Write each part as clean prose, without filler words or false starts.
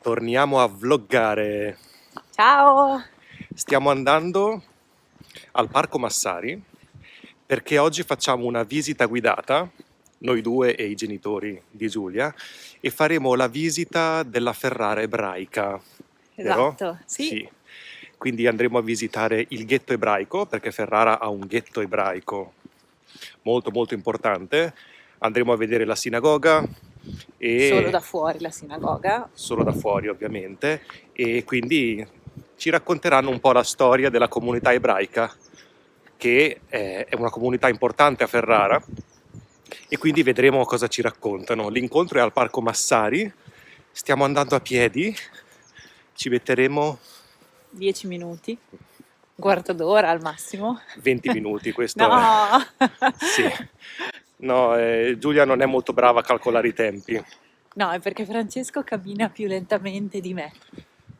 Torniamo a vloggare. Ciao! Stiamo andando al Parco Massari perché oggi facciamo una visita guidata, noi due e i genitori di Giulia, e faremo la visita della Ferrara ebraica, vero? Esatto, sì, Sì. Quindi andremo a visitare il ghetto ebraico, perché Ferrara ha un ghetto ebraico molto molto importante. Andremo a vedere la sinagoga solo e da fuori la sinagoga. solo da fuori ovviamente, e quindi ci racconteranno un po' la storia della comunità ebraica, che è una comunità importante a Ferrara, e quindi vedremo cosa ci raccontano. L'incontro è al Parco Massari, stiamo andando a piedi, ci metteremo 10 minuti, un quarto d'ora al massimo. 20 minuti, questo è... No! Sì, no, Giulia non è molto brava a calcolare i tempi. No, è perché Francesco cammina più lentamente di me.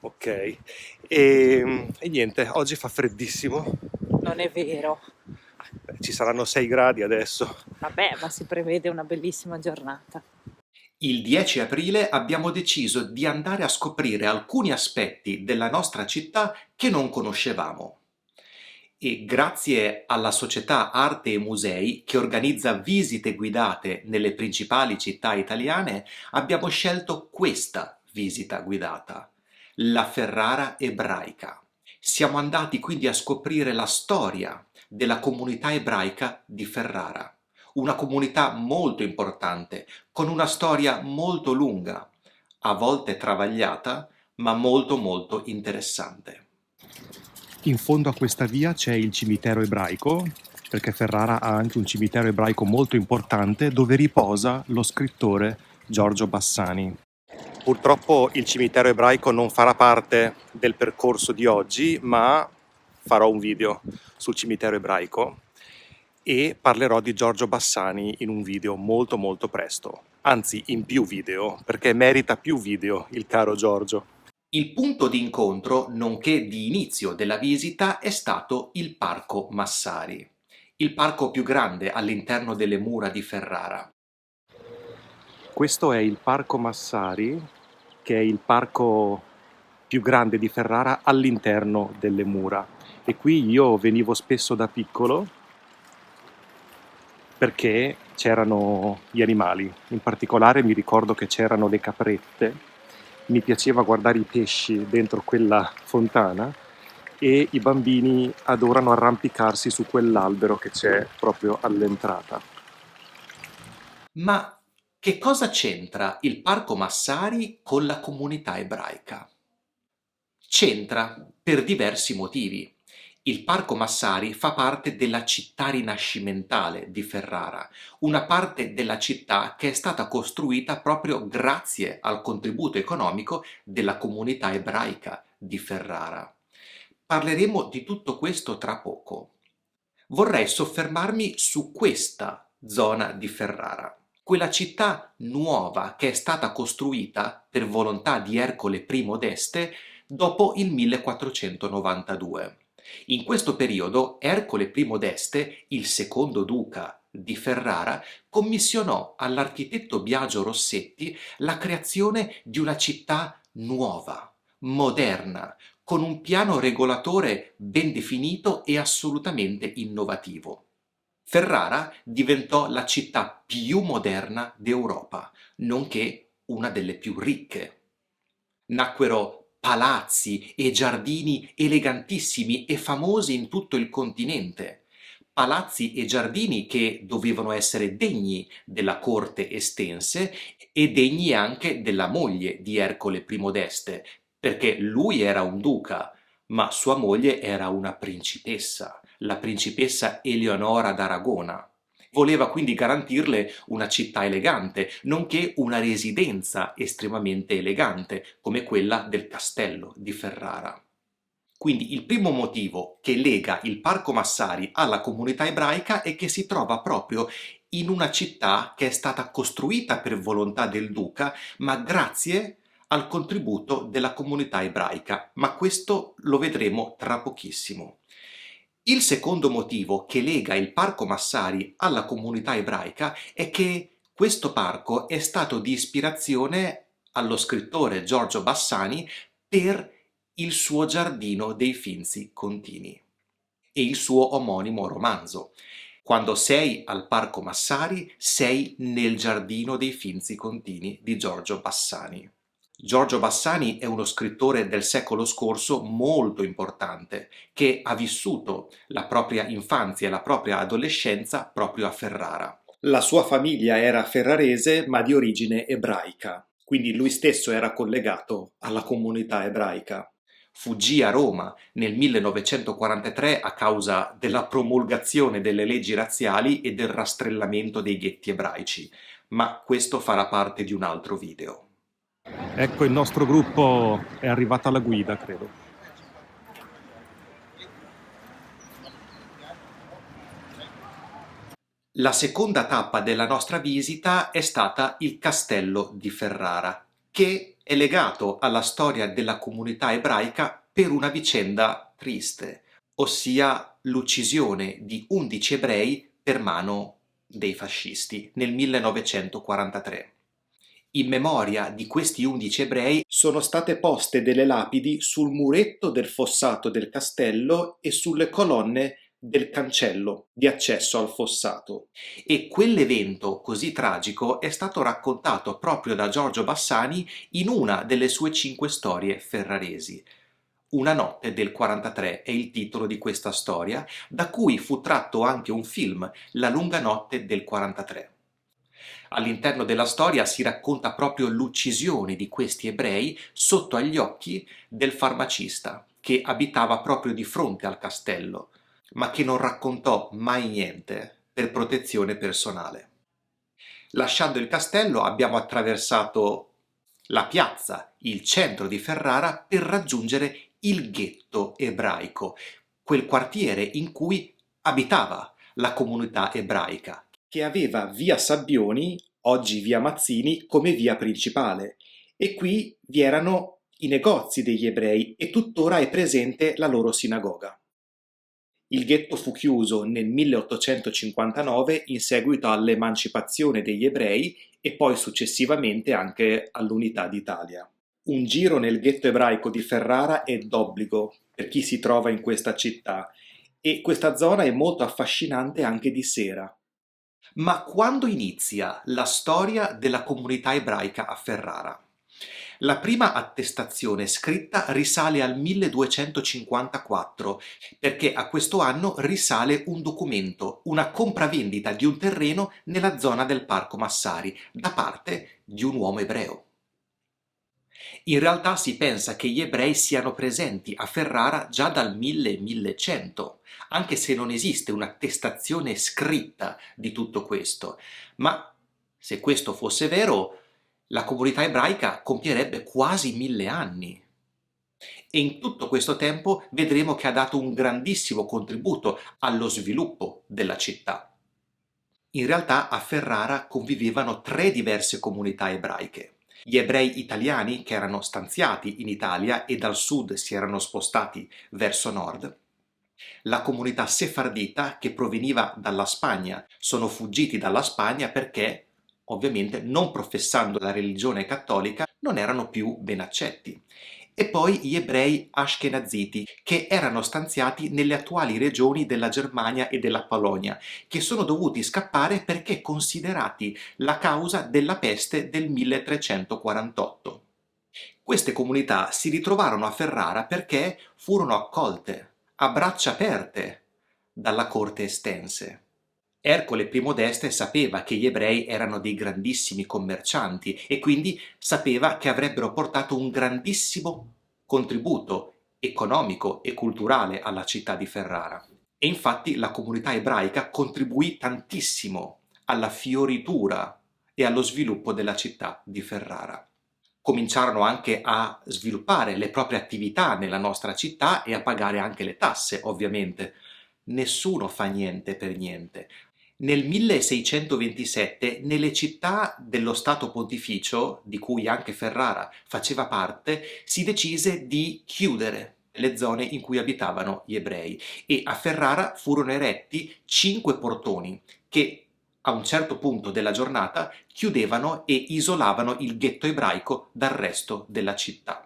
Ok, e niente, oggi fa freddissimo. Non è vero. Ci saranno 6 gradi adesso. Vabbè, ma si prevede una bellissima giornata. Il 10 aprile abbiamo deciso di andare a scoprire alcuni aspetti della nostra città che non conoscevamo. E grazie alla società Arte e Musei, che organizza visite guidate nelle principali città italiane, abbiamo scelto questa visita guidata, la Ferrara ebraica. Siamo andati quindi a scoprire la storia della comunità ebraica di Ferrara, una comunità molto importante, con una storia molto lunga, a volte travagliata, ma molto molto interessante. In fondo a questa via c'è il cimitero ebraico, perché Ferrara ha anche un cimitero ebraico molto importante dove riposa lo scrittore Giorgio Bassani. Purtroppo il cimitero ebraico non farà parte del percorso di oggi, ma farò un video sul cimitero ebraico e parlerò di Giorgio Bassani in un video molto molto presto, anzi in più video, perché merita più video il caro Giorgio. Il punto di incontro, nonché di inizio della visita, è stato il Parco Massari, il parco più grande all'interno delle mura di Ferrara. Questo è il Parco Massari, che è il parco più grande di Ferrara all'interno delle mura. E qui io venivo spesso da piccolo perché c'erano gli animali. In particolare mi ricordo che c'erano le caprette, mi piaceva guardare i pesci dentro quella fontana e i bambini adorano arrampicarsi su quell'albero che c'è proprio all'entrata. Ma che cosa c'entra il Parco Massari con la comunità ebraica? C'entra per diversi motivi. Il Parco Massari fa parte della città rinascimentale di Ferrara, una parte della città che è stata costruita proprio grazie al contributo economico della comunità ebraica di Ferrara. Parleremo di tutto questo tra poco. Vorrei soffermarmi su questa zona di Ferrara, quella città nuova che è stata costruita per volontà di Ercole I d'Este dopo il 1492. In questo periodo Ercole I d'Este, il secondo duca di Ferrara, commissionò all'architetto Biagio Rossetti la creazione di una città nuova, moderna, con un piano regolatore ben definito e assolutamente innovativo. Ferrara diventò la città più moderna d'Europa, nonché una delle più ricche. Nacquero palazzi e giardini elegantissimi e famosi in tutto il continente. Palazzi e giardini che dovevano essere degni della corte estense e degni anche della moglie di Ercole I d'Este, perché lui era un duca, ma sua moglie era una principessa, la principessa Eleonora d'Aragona. Voleva quindi garantirle una città elegante, nonché una residenza estremamente elegante, come quella del castello di Ferrara. Quindi il primo motivo che lega il Parco Massari alla comunità ebraica è che si trova proprio in una città che è stata costruita per volontà del duca, ma grazie al contributo della comunità ebraica, ma questo lo vedremo tra pochissimo. Il secondo motivo che lega il Parco Massari alla comunità ebraica è che questo parco è stato di ispirazione allo scrittore Giorgio Bassani per il suo Giardino dei Finzi Contini e il suo omonimo romanzo. Quando sei al Parco Massari, sei nel Giardino dei Finzi Contini di Giorgio Bassani. Giorgio Bassani è uno scrittore del secolo scorso molto importante, che ha vissuto la propria infanzia e la propria adolescenza proprio a Ferrara. La sua famiglia era ferrarese, ma di origine ebraica, quindi lui stesso era collegato alla comunità ebraica. Fuggì a Roma nel 1943 a causa della promulgazione delle leggi razziali e del rastrellamento dei ghetti ebraici, ma questo farà parte di un altro video. Ecco, il nostro gruppo è arrivato alla guida, credo. La seconda tappa della nostra visita è stata il Castello di Ferrara, che è legato alla storia della comunità ebraica per una vicenda triste, ossia l'uccisione di 11 ebrei per mano dei fascisti nel 1943. In memoria di questi 11 ebrei sono state poste delle lapidi sul muretto del fossato del castello e sulle colonne del cancello di accesso al fossato. E quell'evento così tragico è stato raccontato proprio da Giorgio Bassani in una delle sue 5 storie ferraresi. Una notte del 43 è il titolo di questa storia, da cui fu tratto anche un film, La lunga notte del 43. All'interno della storia si racconta proprio l'uccisione di questi ebrei sotto agli occhi del farmacista che abitava proprio di fronte al castello, ma che non raccontò mai niente per protezione personale. Lasciando il castello abbiamo attraversato la piazza, il centro di Ferrara, per raggiungere il ghetto ebraico, quel quartiere in cui abitava la comunità ebraica, che aveva via Sabbioni, oggi via Mazzini, come via principale, e qui vi erano i negozi degli ebrei e tuttora è presente la loro sinagoga. Il ghetto fu chiuso nel 1859 in seguito all'emancipazione degli ebrei e poi successivamente anche all'unità d'Italia. Un giro nel ghetto ebraico di Ferrara è d'obbligo per chi si trova in questa città e questa zona è molto affascinante anche di sera. Ma quando inizia la storia della comunità ebraica a Ferrara? La prima attestazione scritta risale al 1254, perché a questo anno risale un documento, una compravendita di un terreno nella zona del Parco Massari, da parte di un uomo ebreo. In realtà si pensa che gli ebrei siano presenti a Ferrara già dal 1000-1100, anche se non esiste un'attestazione scritta di tutto questo. Ma se questo fosse vero, la comunità ebraica compierebbe quasi 1000 anni. E in tutto questo tempo vedremo che ha dato un grandissimo contributo allo sviluppo della città. In realtà a Ferrara convivevano 3 diverse comunità ebraiche. Gli ebrei italiani, che erano stanziati in Italia e dal sud si erano spostati verso nord, la comunità sefardita, che proveniva dalla Spagna, sono fuggiti dalla Spagna perché, ovviamente, non professando la religione cattolica, non erano più ben accetti. E poi gli ebrei ashkenaziti, che erano stanziati nelle attuali regioni della Germania e della Polonia, che sono dovuti scappare perché considerati la causa della peste del 1348. Queste comunità si ritrovarono a Ferrara perché furono accolte a braccia aperte dalla corte estense. Ercole I d'Este sapeva che gli ebrei erano dei grandissimi commercianti e quindi sapeva che avrebbero portato un grandissimo contributo economico e culturale alla città di Ferrara. E infatti la comunità ebraica contribuì tantissimo alla fioritura e allo sviluppo della città di Ferrara. Cominciarono anche a sviluppare le proprie attività nella nostra città e a pagare anche le tasse, ovviamente. Nessuno fa niente per niente. Nel 1627, nelle città dello Stato Pontificio, di cui anche Ferrara faceva parte, si decise di chiudere le zone in cui abitavano gli ebrei e a Ferrara furono eretti 5 portoni che a un certo punto della giornata chiudevano e isolavano il ghetto ebraico dal resto della città.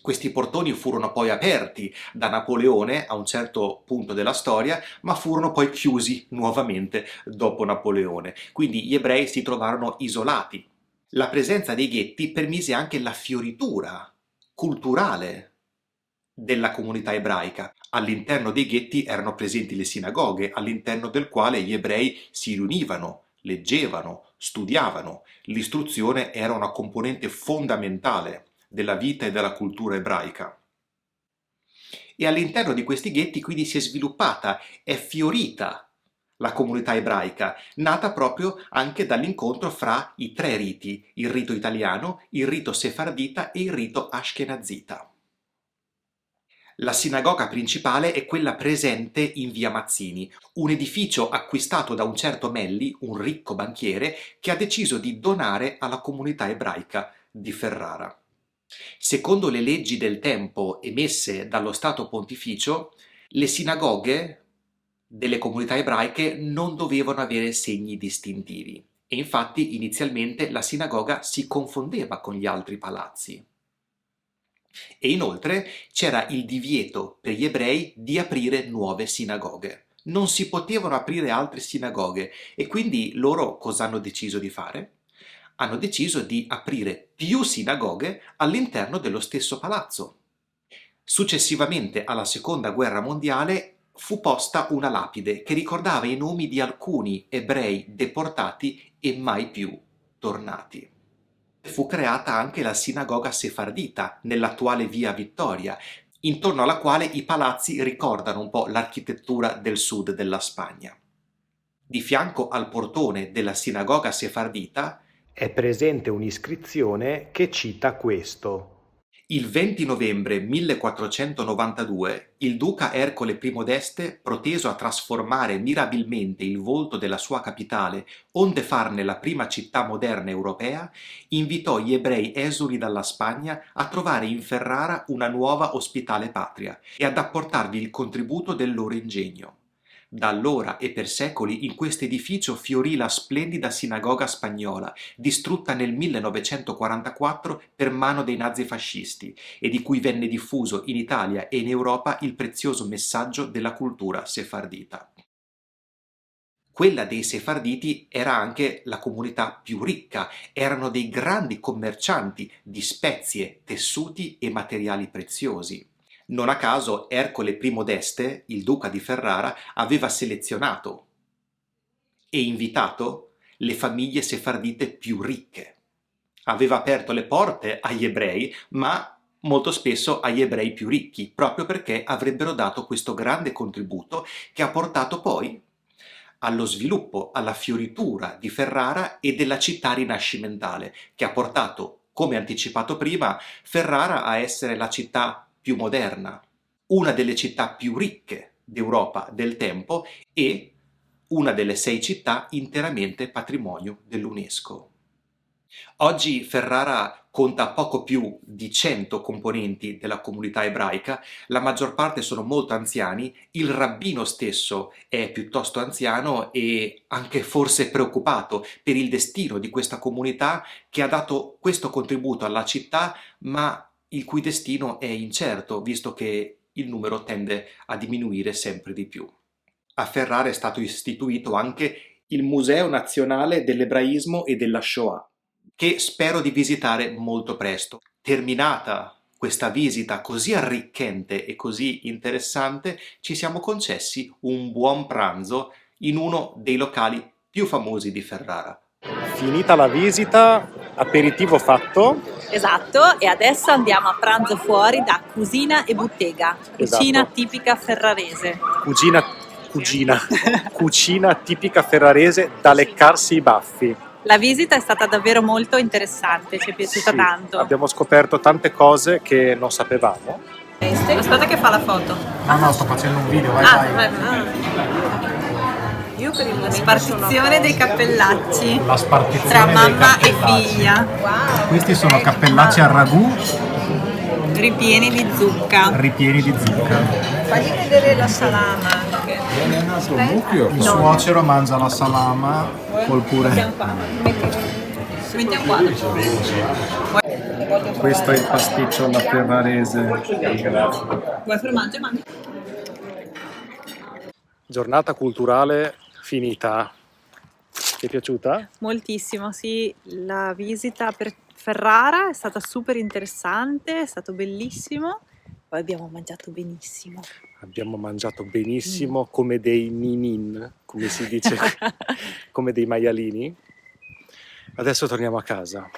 Questi portoni furono poi aperti da Napoleone a un certo punto della storia, ma furono poi chiusi nuovamente dopo Napoleone. Quindi gli ebrei si trovarono isolati. La presenza dei ghetti permise anche la fioritura culturale della comunità ebraica. All'interno dei ghetti erano presenti le sinagoghe, all'interno del quale gli ebrei si riunivano, leggevano, studiavano. L'istruzione era una componente fondamentale della vita e della cultura ebraica. E all'interno di questi ghetti quindi si è sviluppata, è fiorita la comunità ebraica, nata proprio anche dall'incontro fra i tre riti, il rito italiano, il rito sefardita e il rito ashkenazita. La sinagoga principale è quella presente in via Mazzini, un edificio acquistato da un certo Melli, un ricco banchiere, che ha deciso di donare alla comunità ebraica di Ferrara. Secondo le leggi del tempo emesse dallo Stato Pontificio, le sinagoghe delle comunità ebraiche non dovevano avere segni distintivi e infatti inizialmente la sinagoga si confondeva con gli altri palazzi. E inoltre c'era il divieto per gli ebrei di aprire nuove sinagoghe. Non si potevano aprire altre sinagoghe e quindi loro cosa hanno deciso di fare? Hanno deciso di aprire più sinagoghe all'interno dello stesso palazzo. Successivamente alla Seconda Guerra Mondiale fu posta una lapide che ricordava i nomi di alcuni ebrei deportati e mai più tornati. Fu creata anche la sinagoga sefardita nell'attuale via Vittoria, intorno alla quale i palazzi ricordano un po' l'architettura del sud della Spagna. Di fianco al portone della sinagoga sefardita è presente un'iscrizione che cita questo. Il 20 novembre 1492 il duca Ercole I d'Este, proteso a trasformare mirabilmente il volto della sua capitale, onde farne la prima città moderna europea, invitò gli ebrei esuli dalla Spagna a trovare in Ferrara una nuova ospitale patria e ad apportarvi il contributo del loro ingegno. Da allora e per secoli in questo edificio fiorì la splendida sinagoga spagnola, distrutta nel 1944 per mano dei nazifascisti e di cui venne diffuso in Italia e in Europa il prezioso messaggio della cultura sefardita. Quella dei sefarditi era anche la comunità più ricca, erano dei grandi commercianti di spezie, tessuti e materiali preziosi. Non a caso Ercole I d'Este, il duca di Ferrara, aveva selezionato e invitato le famiglie sefardite più ricche. Aveva aperto le porte agli ebrei, ma molto spesso agli ebrei più ricchi, proprio perché avrebbero dato questo grande contributo che ha portato poi allo sviluppo, alla fioritura di Ferrara e della città rinascimentale, che ha portato, come anticipato prima, Ferrara a essere la città più moderna, una delle città più ricche d'Europa del tempo e una delle 6 città interamente patrimonio dell'UNESCO. Oggi Ferrara conta poco più di 100 componenti della comunità ebraica, la maggior parte sono molto anziani, il rabbino stesso è piuttosto anziano e anche forse preoccupato per il destino di questa comunità che ha dato questo contributo alla città, ma il cui destino è incerto, visto che il numero tende a diminuire sempre di più. A Ferrara è stato istituito anche il Museo Nazionale dell'Ebraismo e della Shoah, che spero di visitare molto presto. Terminata questa visita così arricchente e così interessante, ci siamo concessi un buon pranzo in uno dei locali più famosi di Ferrara. Finita la visita, aperitivo fatto. Esatto, e adesso andiamo a pranzo fuori da Cusina e Bottega, cucina Esatto. tipica ferrarese. Cucina tipica ferrarese da leccarsi i baffi. La visita è stata davvero molto interessante, ci è piaciuta Sì, tanto. abbiamo scoperto tante cose che non sapevamo. Aspetta che fa la foto. No, sto facendo un video, Io per il spartizione dei cappellacci La spartizione tra dei mamma e cappellacci. figlia, Questi sono cappellacci al ragù ripieni di zucca. ripieni di zucca. Fagli vedere la salama anche. Il suocero mangia la salama col purè. Mettiamo qua. Questo è il pasticcio alla ferrarese. Vuoi formaggio? Mangi. Giornata culturale finita. Ti è piaciuta? Moltissimo, sì. La visita per Ferrara è stata super interessante, è stato bellissimo. Poi abbiamo mangiato benissimo. Abbiamo mangiato benissimo come dei ninin, come si dice, come dei maialini. Adesso torniamo a casa.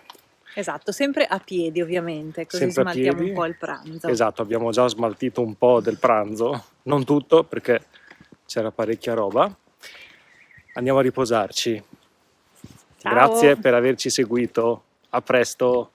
Esatto, sempre a piedi ovviamente, così Sempre a smaltiamo piedi. un po' il pranzo. Esatto, abbiamo già smaltito un po' del pranzo, non tutto perché c'era parecchia roba. Andiamo a riposarci. Ciao. Grazie per averci seguito. A presto.